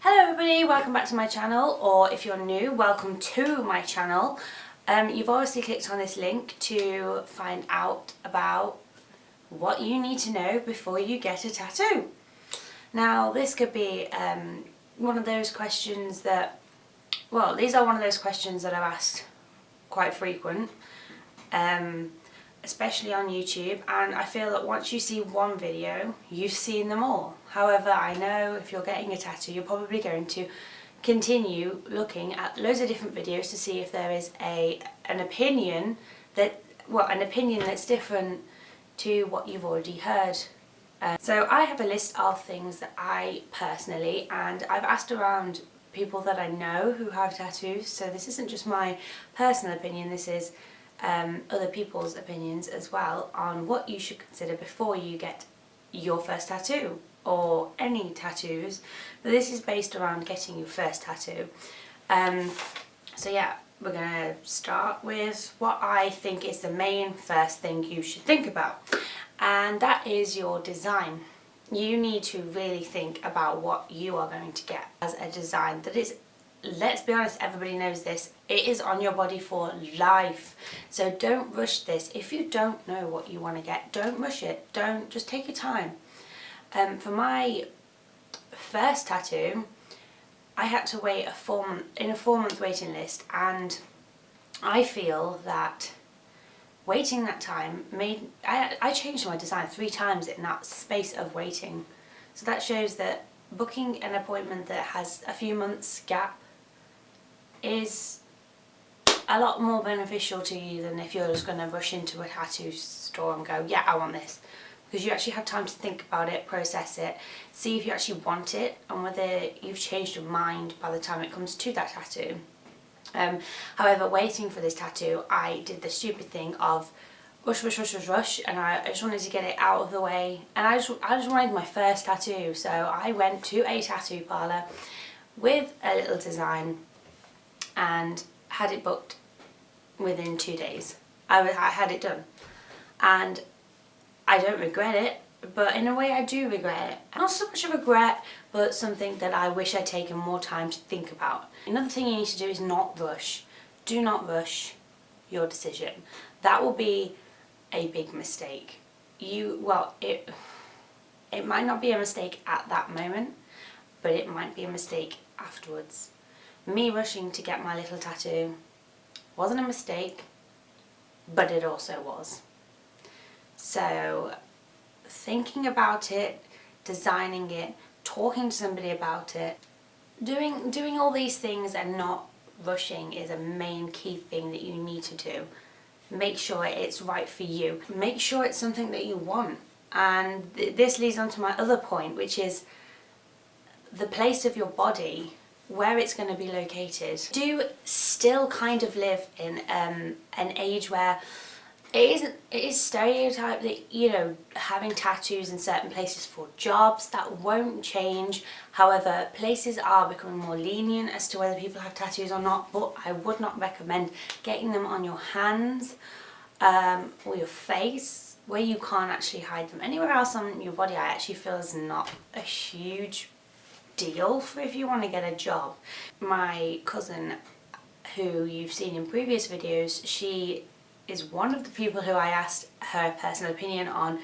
Hello everybody, welcome back to my channel, or if you're new, welcome to my channel. You've obviously clicked on this link to find out about what you need to know before you get a tattoo. Now this could be one of those questions that, well, these are one of those questions that I've asked quite frequent, especially on YouTube, and I feel that once you see one video, you've seen them all. However, I know if you're getting a tattoo, you're probably going to continue looking at loads of different videos to see if there is an opinion that's different to what you've already heard. So I have a list of things that I personally, and I've asked around people that I know who have tattoos, so this isn't just my personal opinion, this is other people's opinions as well on what you should consider before you get your first tattoo or any tattoos, but this is based around getting your first tattoo. So yeah, we're going to start with what I think is the main first thing you should think about, and that is your design. You need to really think about what you are going to get as a design that is, let's be honest, everybody knows this, it is on your body for life. So don't rush this. If you don't know what you want to get, don't rush it. Just take your time. For my first tattoo, I had to wait a 4-month waiting list, and I feel that waiting that time I changed my design 3 times in that space of waiting. So that shows that booking an appointment that has a few months gap is a lot more beneficial to you than if you're just going to rush into a tattoo store and go, yeah, I want this. Because you actually have time to think about it, process it, see if you actually want it and whether you've changed your mind by the time it comes to that tattoo. However, waiting for this tattoo, I did the stupid thing of rush, and I just wanted to get it out of the way, and I just wanted my first tattoo. So I went to a tattoo parlour with a little design and had it booked within 2 days. I had it done, and I don't regret it, but in a way I do regret it. Not so much a regret, but something that I wish I'd taken more time to think about. Another thing you need to do is not rush. Do not rush your decision. That will be a big mistake. It might not be a mistake at that moment, but it might be a mistake afterwards. Me rushing to get my little tattoo wasn't a mistake, but it also was. So thinking about it, designing it, talking to somebody about it, doing all these things and not rushing is a main key thing that you need to do. Make sure it's right for you. Make sure it's something that you want. And this leads on to my other point, which is the place of your body, where it's going to be located. Do still kind of live in an age where it is stereotyped that, you know, having tattoos in certain places for jobs, that won't change. However, places are becoming more lenient as to whether people have tattoos or not, but I would not recommend getting them on your hands or your face, where you can't actually hide them. Anywhere else on your body I actually feel is not a huge deal for if you want to get a job. My cousin, who you've seen in previous videos, she is one of the people who I asked her personal opinion on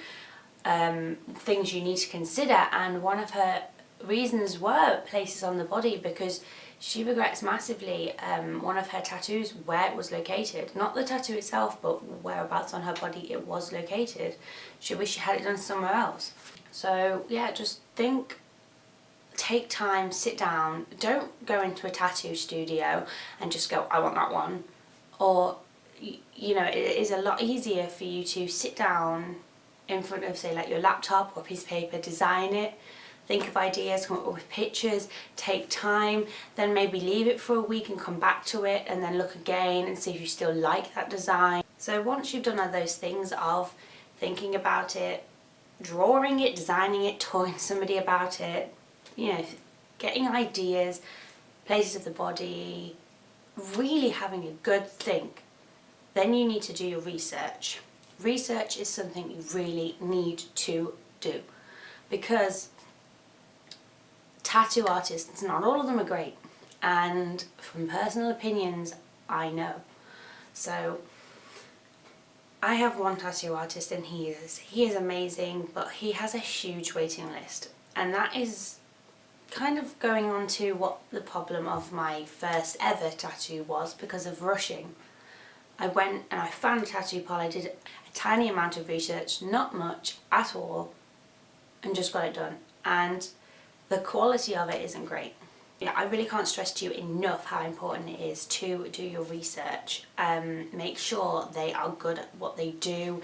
things you need to consider, and one of her reasons were places on the body, because she regrets massively one of her tattoos, where it was located. Not the tattoo itself, but whereabouts on her body it was located. She wished she had it done somewhere else. So yeah, just think, take time, sit down. Don't go into a tattoo studio and just go, I want that one. Or, you know, it is a lot easier for you to sit down in front of, say, like your laptop or a piece of paper, design it, think of ideas, come up with pictures, take time, then maybe leave it for a week and come back to it, and then look again and see if you still like that design. So once you've done all those things of thinking about it, drawing it, designing it, talking to somebody about it, you know, getting ideas, places of the body, really having a good think, then you need to do your research. Research is something you really need to do, because tattoo artists, not all of them are great, and from personal opinions I know. So I have one tattoo artist and he is amazing, but he has a huge waiting list, and that is kind of going on to what the problem of my first ever tattoo was because of rushing. I went and I found a tattoo parlour, did a tiny amount of research, not much at all, and just got it done. And the quality of it isn't great. Yeah, I really can't stress to you enough how important it is to do your research. Make sure they are good at what they do.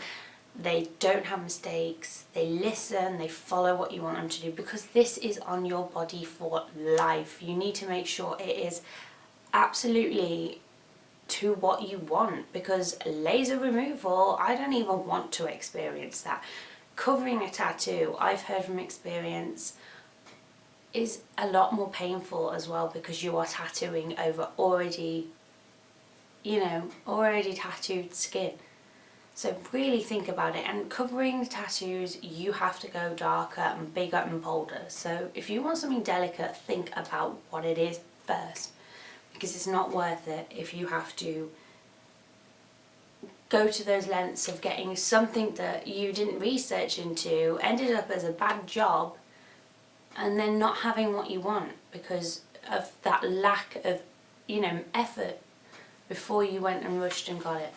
They don't have mistakes, they listen, they follow what you want them to do, because this is on your body for life. You need to make sure it is absolutely to what you want, because laser removal, I don't even want to experience that. Covering a tattoo, I've heard from experience, is a lot more painful as well, because you are tattooing over already tattooed skin. So really think about it, and covering tattoos, you have to go darker and bigger and bolder. So if you want something delicate, think about what it is first, because it's not worth it if you have to go to those lengths of getting something that you didn't research into, ended up as a bad job, and then not having what you want because of that lack of, effort before you went and rushed and got it.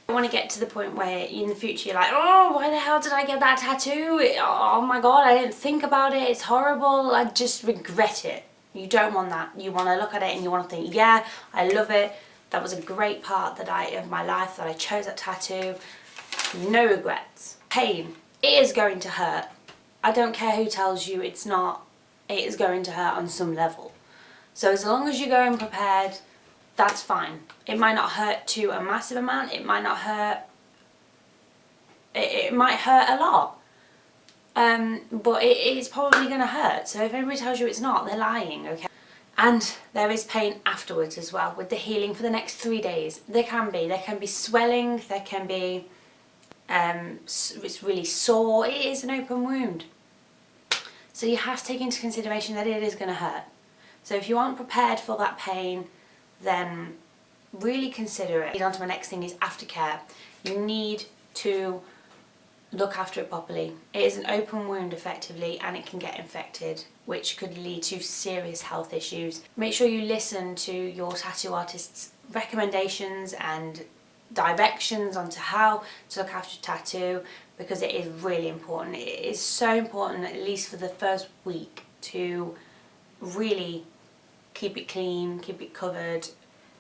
I want to get to the point where in the future you're like, oh, why the hell did I get that tattoo? Oh my god, I didn't think about it, it's horrible, I just regret it. You don't want that. You want to look at it and you want to think, yeah, I love it, that was a great part of my life that I chose that tattoo. No regrets. Pain, it is going to hurt. I don't care who tells you it's not, it is going to hurt on some level. So as long as you go in prepared, that's fine. It might not hurt to a massive amount, it might not hurt, it might hurt a lot. But it is probably going to hurt. So if anybody tells you it's not, they're lying, okay? And there is pain afterwards as well, with the healing for the next 3 days. There can be swelling, there can be, it's really sore, it is an open wound. So you have to take into consideration that it is going to hurt. So if you aren't prepared for that pain, then really consider it. On to my next thing is aftercare. You need to look after it properly. It is an open wound effectively, and it can get infected, which could lead to serious health issues. Make sure you listen to your tattoo artist's recommendations and directions onto how to look after a tattoo, because it is really important. It is so important, at least for the first week, to really keep it clean, keep it covered,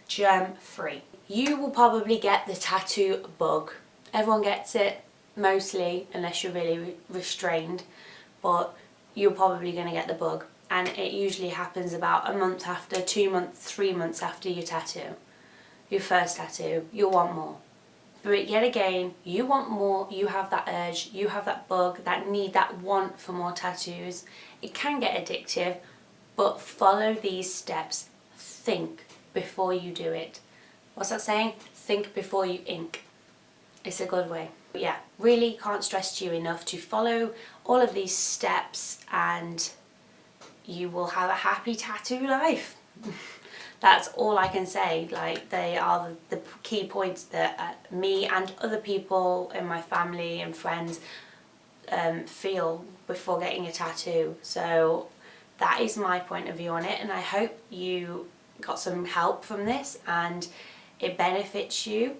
germ free. You will probably get the tattoo bug. Everyone gets it, mostly, unless you're really restrained, but you're probably going to get the bug, and it usually happens about a month after, 2 months, 3 months after your tattoo, your first tattoo. You'll want more. But yet again, you want more, you have that urge, you have that bug, that need, that want for more tattoos. It can get addictive, but follow these steps. Think before you do it. What's that saying? Think before you ink. It's a good way. But yeah, really can't stress to you enough to follow all of these steps, and you will have a happy tattoo life. That's all I can say. Like, they are the key points that me and other people in my family and friends feel before getting a tattoo. So that is my point of view on it, and I hope you got some help from this and it benefits you.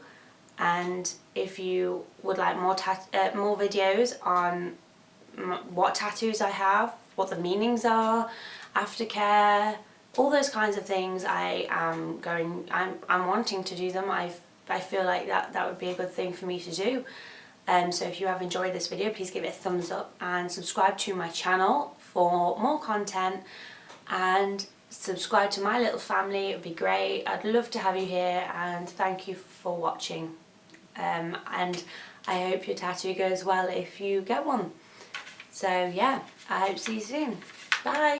And if you would like more videos on what tattoos I have, what the meanings are, aftercare, all those kinds of things, I'm wanting to do them. I feel like that would be a good thing for me to do. So if you have enjoyed this video, please give it a thumbs up and subscribe to my channel for more content, and subscribe to my little family. It would be great. I'd love to have you here, and thank you for watching. And I hope your tattoo goes well if you get one. So yeah, I hope to see you soon. Bye.